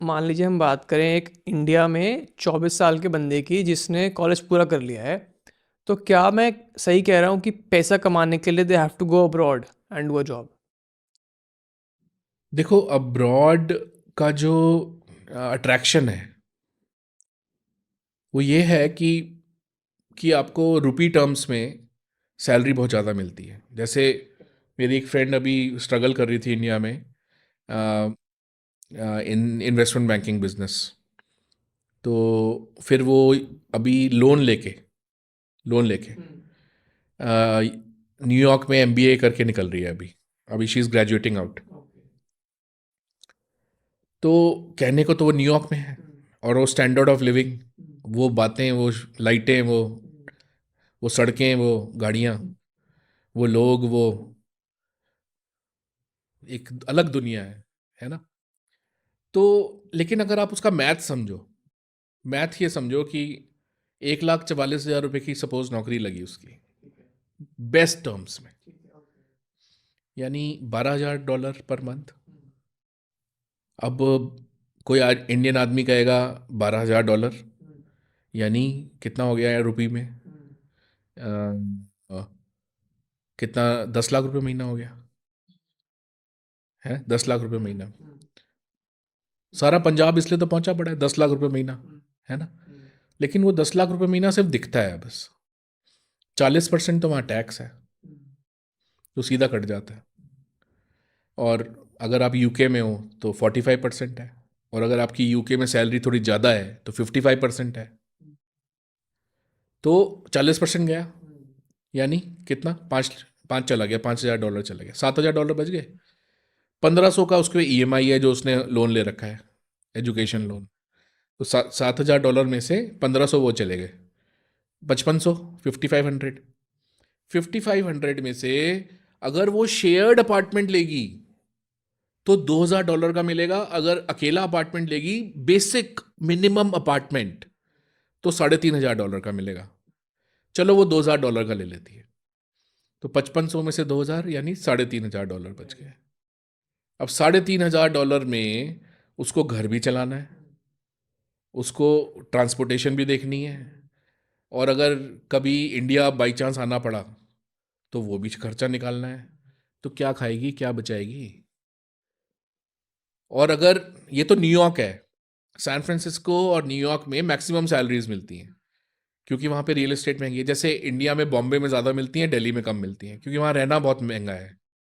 मान लीजिए हम बात करें एक इंडिया में 24 साल के बंदे की जिसने कॉलेज पूरा कर लिया है, तो क्या मैं सही कह रहा हूँ कि पैसा कमाने के लिए they have to go abroad and do a job? देखो, अब्रॉड का जो अट्रैक्शन है वो ये है कि आपको रुपी टर्म्स में सैलरी बहुत ज़्यादा मिलती है। जैसे मेरी एक फ्रेंड अभी स्ट्रगल कर रही थी इंडिया में इन इन्वेस्टमेंट बैंकिंग बिजनेस। तो फिर वो अभी लोन लेके न्यूयॉर्क में एमबीए करके निकल रही है अभी। अभी शी इज़ ग्रेजुएटिंग आउट। तो कहने को तो वो न्यूयॉर्क में है, और वो स्टैंडर्ड ऑफ लिविंग, वो बातें, वो लाइटें, वो सड़कें, वो गाड़ियाँ, वो लोग, वो एक अलग दुनिया है ना। तो लेकिन अगर आप उसका मैथ समझो, मैथ ये समझो कि 1,44,000 रुपये की सपोज नौकरी लगी उसकी बेस्ट टर्म्स में, यानी $12,000 पर मंथ। अब कोई आज इंडियन आदमी कहेगा $12,000 यानी कितना हो गया है रुपये में? अ, अ, कितना, 10 लाख रुपए महीना हो गया है। 10 लाख रुपए महीना, सारा पंजाब इसलिए तो पहुंचा पड़ा है 10 लाख रुपए महीना, है ना। लेकिन वो 10 लाख रुपए महीना सिर्फ दिखता है बस। 40% तो वहाँ टैक्स है, जो सीधा कट जाता है। और अगर आप यूके में हो तो 45% है, और अगर आपकी यूके में सैलरी थोड़ी ज़्यादा है तो 55% है। तो 40% गया, यानी कितना, पाँच पाँच चला गया, $5,000 चला गया, $7,000 बच गए। 1,500 का उसके ईएमआई है जो उसने लोन ले रखा है, एजुकेशन लोन। तो 7,000 डॉलर में से 1,500 वो चले गए, 5,500, 5,500। 5,500 में से अगर वो शेयर्ड अपार्टमेंट लेगी तो $2,000 का मिलेगा। अगर अकेला अपार्टमेंट लेगी, बेसिक मिनिमम अपार्टमेंट, तो $3,500 का मिलेगा। चलो वो $2,000 का ले लेती है, तो 5,500 में से 2,000 यानी $3,500 बच गए। अब $3,500 में उसको घर भी चलाना है, उसको ट्रांसपोर्टेशन भी देखनी है, और अगर कभी इंडिया बाई चांस आना पड़ा तो वो भी खर्चा निकालना है। तो क्या खाएगी, क्या बचाएगी? और अगर, ये तो न्यूयॉर्क है, सैन फ्रांसिस्को और न्यूयॉर्क में मैक्सिमम सैलरीज मिलती हैं, क्योंकि वहाँ पे रियल एस्टेट महंगी है। जैसे इंडिया में बॉम्बे में ज़्यादा मिलती हैं, दिल्ली में कम मिलती हैं, क्योंकि वहाँ रहना बहुत महंगा है।